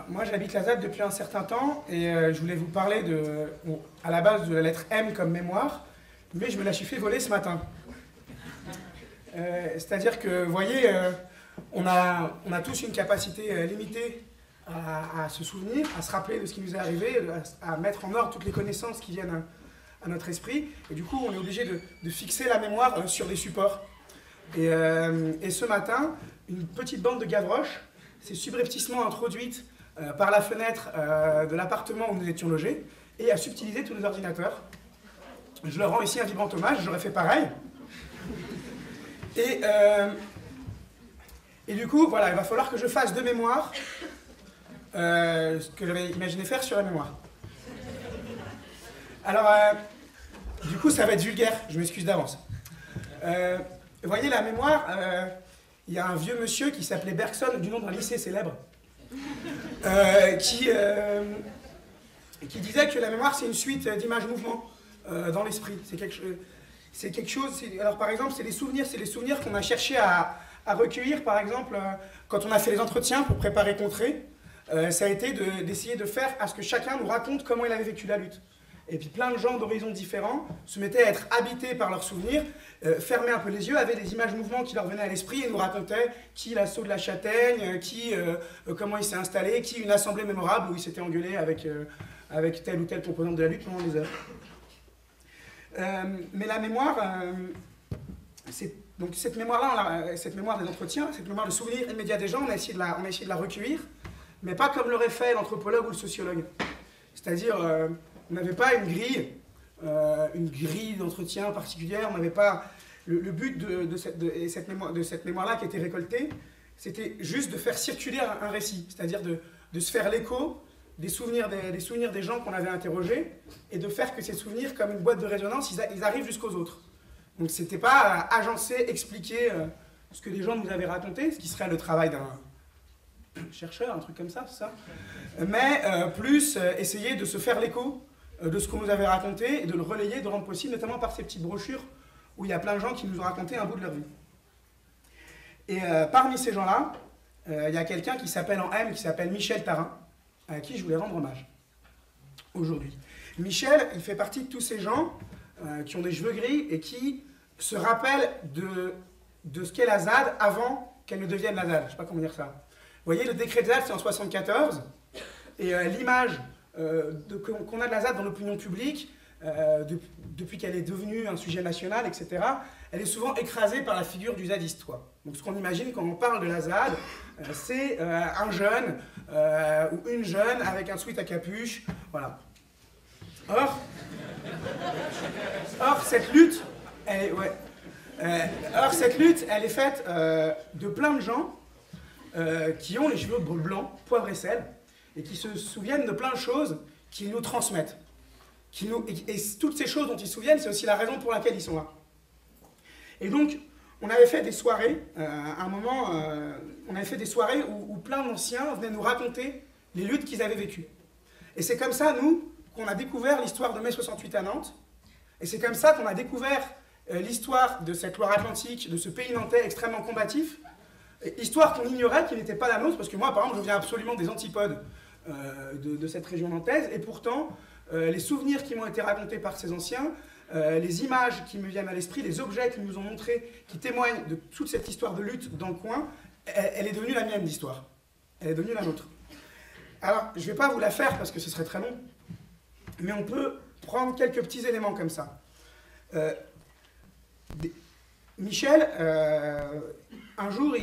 Moi, j'habite la ZAD depuis un certain temps et je voulais vous parler à la base de la lettre M comme mémoire, mais je me la suis fait voler ce matin. C'est-à-dire que, vous voyez, on a tous une capacité limitée à se souvenir, à se rappeler de ce qui nous est arrivé, à mettre en ordre toutes les connaissances qui viennent à notre esprit. Et du coup, on est obligé de fixer la mémoire sur des supports. Et ce matin, une petite bande de Gavroches s'est subrepticement introduite par la fenêtre de l'appartement où nous étions logés et a subtilisé tous nos ordinateurs. Je leur rends ici un vibrant hommage, j'aurais fait pareil. Et du coup, voilà, il va falloir que je fasse de mémoire ce que j'avais imaginé faire sur la mémoire. Alors, du coup, ça va être vulgaire, je m'excuse d'avance. Vous voyez, la mémoire, il y a un vieux monsieur qui s'appelait Bergson, du nom d'un lycée célèbre, qui disait que la mémoire, c'est une suite d'images-mouvements dans l'esprit. C'est quelque chose. Alors, par exemple, c'est les souvenirs qu'on a cherché à recueillir, par exemple, quand on a fait les entretiens pour préparer Contrée. Ça a été d'essayer de faire à ce que chacun nous raconte comment il avait vécu la lutte. Et puis plein de gens d'horizons différents se mettaient à être habités par leurs souvenirs, fermaient un peu les yeux, avaient des images-mouvements qui leur venaient à l'esprit et nous racontaient qui l'assaut de la Châtaigne, comment il s'est installé, qui une assemblée mémorable où il s'était engueulé avec telle ou telle composante de la lutte pendant des heures. Mais la mémoire, donc cette mémoire-là, cette mémoire des entretiens, cette mémoire de souvenirs immédiats des gens, on a essayé de la recueillir, mais pas comme l'aurait fait l'anthropologue ou le sociologue. C'est-à-dire, on n'avait pas une grille d'entretien particulière, on n'avait pas... Le but de cette mémoire-là qui était récoltée, c'était juste de faire circuler un récit, c'est-à-dire de se faire l'écho des souvenirs des gens qu'on avait interrogés, et de faire que ces souvenirs, comme une boîte de résonance, ils arrivent jusqu'aux autres. Donc c'était pas agencer, expliquer ce que les gens nous avaient raconté, ce qui serait le travail d'un chercheur, un truc comme ça, c'est ça. Mais plus essayer de se faire l'écho de ce qu'on nous avait raconté, et de le relayer, de rendre possible, notamment par ces petites brochures où il y a plein de gens qui nous ont raconté un bout de leur vie. Et parmi ces gens-là, il y a quelqu'un qui s'appelle en M, qui s'appelle Michel Tarin, à qui je voulais rendre hommage aujourd'hui. Michel, il fait partie de tous ces gens qui ont des cheveux gris et qui se rappellent de ce qu'est la ZAD avant qu'elle ne devienne la ZAD. Je ne sais pas comment dire ça. Vous voyez, le décret de ZAD, c'est en 1974, et l'image qu'on a de la ZAD dans l'opinion publique, depuis qu'elle est devenue un sujet national, etc., elle est souvent écrasée par la figure du zadiste, quoi. Donc ce qu'on imagine quand on parle de la ZAD, c'est un jeune ou une jeune avec un sweat à capuche, voilà. Or cette lutte, elle est faite de plein de gens qui ont les cheveux blancs, poivre et sel, et qui se souviennent de plein de choses qu'ils nous transmettent. Et toutes ces choses dont ils se souviennent, c'est aussi la raison pour laquelle ils sont là. Et donc, on avait fait des soirées, à un moment, on avait fait des soirées où plein d'anciens venaient nous raconter les luttes qu'ils avaient vécues. Et c'est comme ça, nous, qu'on a découvert l'histoire de mai 68 à Nantes, et c'est comme ça qu'on a découvert l'histoire de cette Loire-Atlantique, de ce pays nantais extrêmement combatif, histoire qu'on ignorait, qui n'était pas la nôtre, parce que moi, par exemple, je viens absolument des antipodes de cette région nantaise, et pourtant, les souvenirs qui m'ont été racontés par ces anciens, les images qui me viennent à l'esprit, les objets qu'ils nous ont montrés, qui témoignent de toute cette histoire de lutte dans le coin, elle est devenue la mienne d'histoire. Elle est devenue la nôtre. Alors, je ne vais pas vous la faire parce que ce serait très long, mais on peut prendre quelques petits éléments comme ça. Michel, un jour,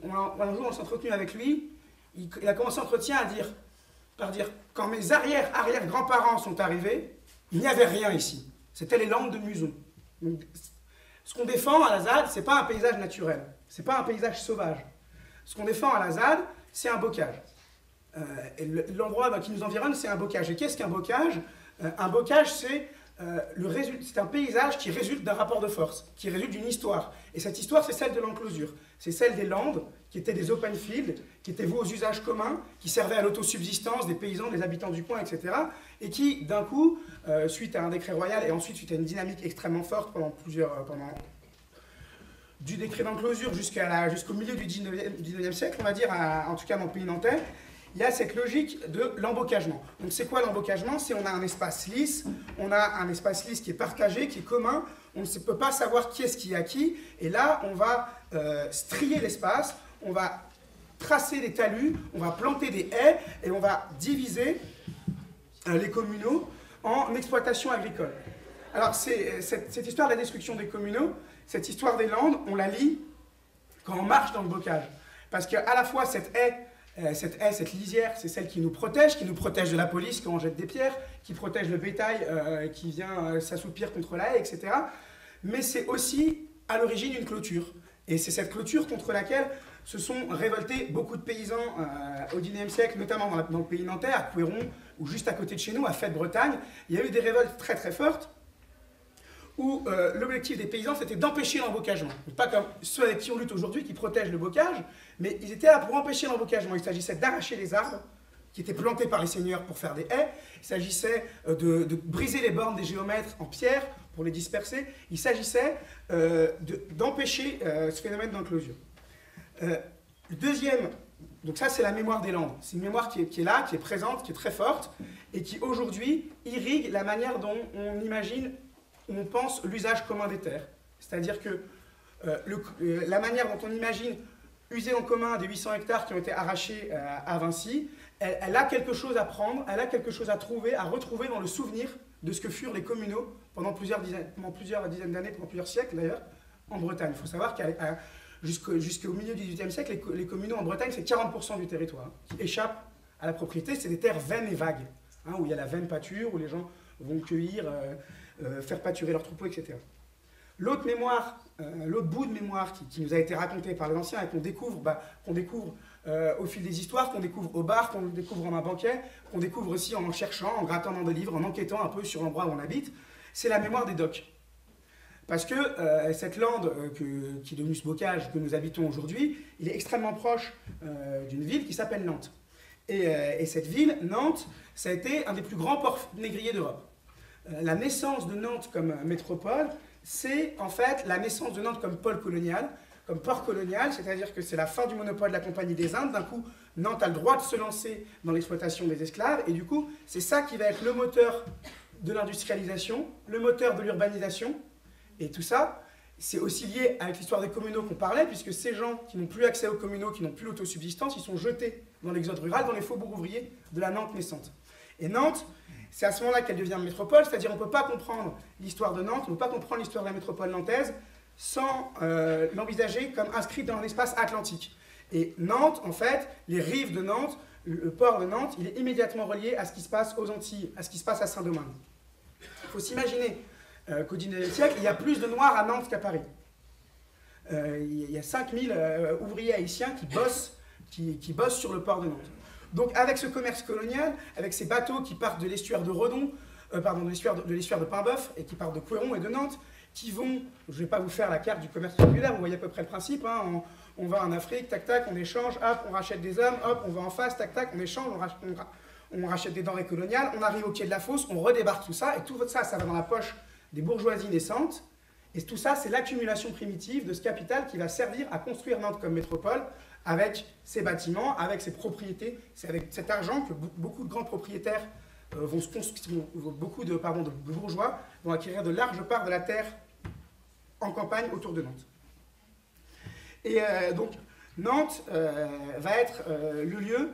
on s'est entretenu avec lui, il a commencé l'entretien par dire « Quand mes arrière-grands-parents sont arrivés, il n'y avait rien ici. C'était les Landes de Muson. » Donc, ce qu'on défend à la ZAD, ce n'est pas un paysage naturel, ce n'est pas un paysage sauvage. Ce qu'on défend à la ZAD, c'est un bocage. L'endroit qui nous environne, c'est un bocage. Et qu'est-ce qu'un bocage? Un bocage, c'est un paysage qui résulte d'un rapport de force, qui résulte d'une histoire. Et cette histoire, c'est celle de l'enclosure. C'est celle des Landes, qui étaient des open fields, qui étaient voués aux usages communs, qui servaient à l'autosubsistance des paysans, des habitants du coin, etc. Et qui, d'un coup, suite à un décret royal et ensuite suite à une dynamique extrêmement forte du décret d'enclosure jusqu'au milieu du 19e siècle, on va dire, en tout cas dans le pays nantais, il y a cette logique de l'embocagement. Donc c'est quoi l'embocagement? C'est on a un espace lisse, qui est partagé, qui est commun, on ne peut pas savoir qui est-ce qui est à qui, et là on va strier l'espace, on va tracer des talus, on va planter des haies, et on va diviser les communaux en exploitation agricole. Alors cette histoire de la destruction des communaux, cette histoire des landes, on la lit quand on marche dans le bocage. Parce qu'à la fois cette lisière, c'est celle qui nous protège de la police quand on jette des pierres, qui protège le bétail qui vient s'assoupir contre la haie, etc. Mais c'est aussi à l'origine une clôture. Et c'est cette clôture contre laquelle se sont révoltés beaucoup de paysans au XIXe siècle, notamment dans le pays nantais, à Couéron, ou juste à côté de chez nous, à Fête-Bretagne. Il y a eu des révoltes très très fortes, où l'objectif des paysans, c'était d'empêcher l'embocagement. Pas comme ceux avec qui on lutte aujourd'hui, qui protègent le bocage, mais ils étaient là pour empêcher l'embocagement. Il s'agissait d'arracher les arbres qui étaient plantés par les seigneurs pour faire des haies. Il s'agissait de briser les bornes des géomètres en pierre pour les disperser. Il s'agissait d'empêcher ce phénomène d'enclosure. Le deuxième, donc ça c'est la mémoire des landes. C'est une mémoire qui est là, qui est présente, qui est très forte, et qui aujourd'hui irrigue la manière dont on imagine, on pense l'usage commun des terres. C'est-à-dire que la manière dont on imagine user en commun des 800 hectares qui ont été arrachés à Vinci, elle a quelque chose à prendre, elle a quelque chose à trouver, à retrouver dans le souvenir de ce que furent les communaux pendant plusieurs dizaines d'années, pendant plusieurs siècles d'ailleurs, en Bretagne. Il faut savoir jusqu'au milieu du XVIIIe siècle, les communaux en Bretagne, c'est 40% du territoire qui échappe à la propriété. C'est des terres vaines et vagues, où il y a la vaine pâture, où les gens vont cueillir, faire pâturer leurs troupeaux, etc. L'autre bout de mémoire qui nous a été raconté par les anciens et qu'on découvre au fil des histoires, qu'on découvre au bar, qu'on découvre en un banquet, qu'on découvre aussi en cherchant, en grattant dans des livres, en enquêtant un peu sur l'endroit où on habite, c'est la mémoire des docks. Parce que cette lande qui est devenue ce bocage que nous habitons aujourd'hui, il est extrêmement proche d'une ville qui s'appelle Nantes. Et cette ville, Nantes, ça a été un des plus grands ports négriers d'Europe. La naissance de Nantes comme métropole, c'est en fait la naissance de Nantes comme pôle colonial, comme port colonial, c'est-à-dire que c'est la fin du monopole de la Compagnie des Indes. D'un coup, Nantes a le droit de se lancer dans l'exploitation des esclaves, et du coup, c'est ça qui va être le moteur de l'industrialisation, le moteur de l'urbanisation, et tout ça, c'est aussi lié avec l'histoire des communaux qu'on parlait, puisque ces gens qui n'ont plus accès aux communaux, qui n'ont plus l'autosubsistance, ils sont jetés dans l'exode rural, dans les faubourgs ouvriers de la Nantes naissante. Et Nantes, c'est à ce moment-là qu'elle devient métropole, c'est-à-dire on ne peut pas comprendre l'histoire de Nantes, on ne peut pas comprendre l'histoire de la métropole nantaise sans l'envisager comme inscrite dans un espace atlantique. Et Nantes, en fait, les rives de Nantes, le port de Nantes, il est immédiatement relié à ce qui se passe aux Antilles, à ce qui se passe à Saint-Domingue. Il faut s'imaginer qu'au XIXe siècle, il y a plus de Noirs à Nantes qu'à Paris. Il y a 5000 ouvriers haïtiens qui bossent sur le port de Nantes. Donc avec ce commerce colonial, avec ces bateaux qui partent de l'estuaire de Redon, de l'estuaire de Paimboeuf, et qui partent de Couéron et de Nantes, qui vont, je ne vais pas vous faire la carte du commerce triangulaire, vous voyez à peu près le principe, on va en Afrique, tac tac, on échange, hop, on rachète des hommes, hop, on va en face, tac tac, on échange, on rachète des denrées coloniales, on arrive au quai de la Fosse, on redébarque tout ça, et tout ça, ça va dans la poche des bourgeoisies naissantes, et tout ça, c'est l'accumulation primitive de ce capital qui va servir à construire Nantes comme métropole, avec ses bâtiments, avec ses propriétés. C'est avec cet argent que beaucoup de grands propriétaires beaucoup de bourgeois vont acquérir de larges parts de la terre en campagne autour de Nantes. Et donc, Nantes va être le lieu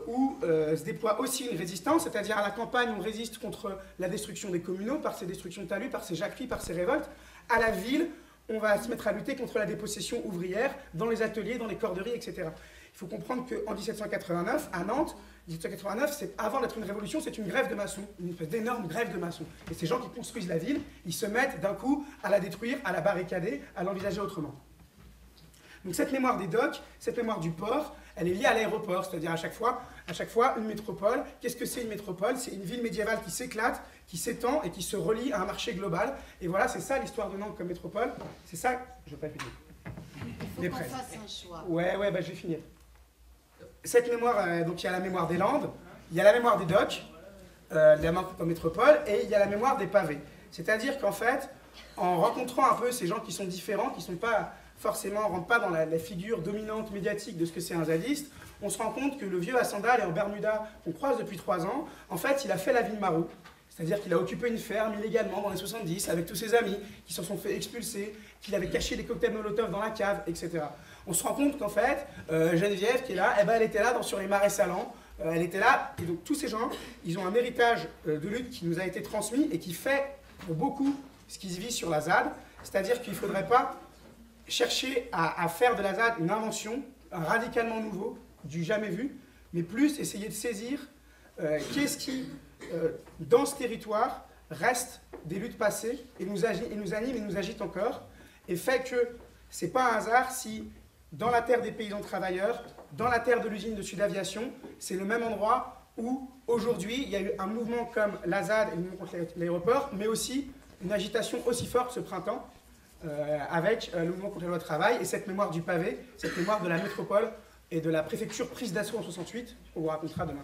où se déploie aussi une résistance, c'est-à-dire à la campagne, on résiste contre la destruction des communaux, par ces destructions de talus, par ces jacqueries, par ces révoltes. À la ville, on va se mettre à lutter contre la dépossession ouvrière dans les ateliers, dans les corderies, etc. Il faut comprendre qu'en 1789, à Nantes, 1789, avant d'être une révolution, c'est une grève de maçons, une espèce d'énorme grève de maçons. Et ces gens qui construisent la ville, ils se mettent d'un coup à la détruire, à la barricader, à l'envisager autrement. Donc cette mémoire des docks, cette mémoire du port, elle est liée à l'aéroport, c'est-à-dire à chaque fois une métropole. Qu'est-ce que c'est une métropole? C'est une ville médiévale qui s'éclate, qui s'étend et qui se relie à un marché global. Et voilà, c'est ça l'histoire de Nantes comme métropole. C'est ça, je ne vais pas finir. Il faut qu'on fasse un choix. Ouais, je vais finir. Cette mémoire, donc il y a la mémoire des Landes, il y a la mémoire des docks, la mémoire comme métropole, et il y a la mémoire des pavés. C'est-à-dire qu'en fait, en rencontrant un peu ces gens qui sont différents, qui ne sont pas forcément, rentrent pas dans la figure dominante médiatique de ce que c'est un zadiste, on se rend compte que le vieux à sandales et en Bermuda qu'on croise depuis 3 ans, en fait, il a fait la vie de Marou. C'est-à-dire qu'il a occupé une ferme illégalement dans les 70 avec tous ses amis qui se sont fait expulser, qu'il avait caché des cocktails Molotov dans la cave, etc. On se rend compte qu'en fait, Geneviève qui est là, eh ben, elle était là sur les marais salants, elle était là, et donc tous ces gens, ils ont un héritage de lutte qui nous a été transmis et qui fait pour beaucoup ce qui se vit sur la ZAD, c'est-à-dire qu'il ne faudrait pas chercher à faire de la ZAD une invention, radicalement nouveau, du jamais vu, mais plus essayer de saisir qu'est-ce qui, dans ce territoire, reste des luttes passées et nous anime et nous agite encore, et fait que ce n'est pas un hasard si, dans la terre des paysans travailleurs, dans la terre de l'usine de Sud Aviation, c'est le même endroit où, aujourd'hui, il y a eu un mouvement comme la ZAD et le mouvement contre l'aéroport, mais aussi une agitation aussi forte ce printemps, avec le mouvement contre la loi travail et cette mémoire du pavé, cette mémoire de la métropole et de la préfecture prise d'assaut en 68, on vous racontera demain.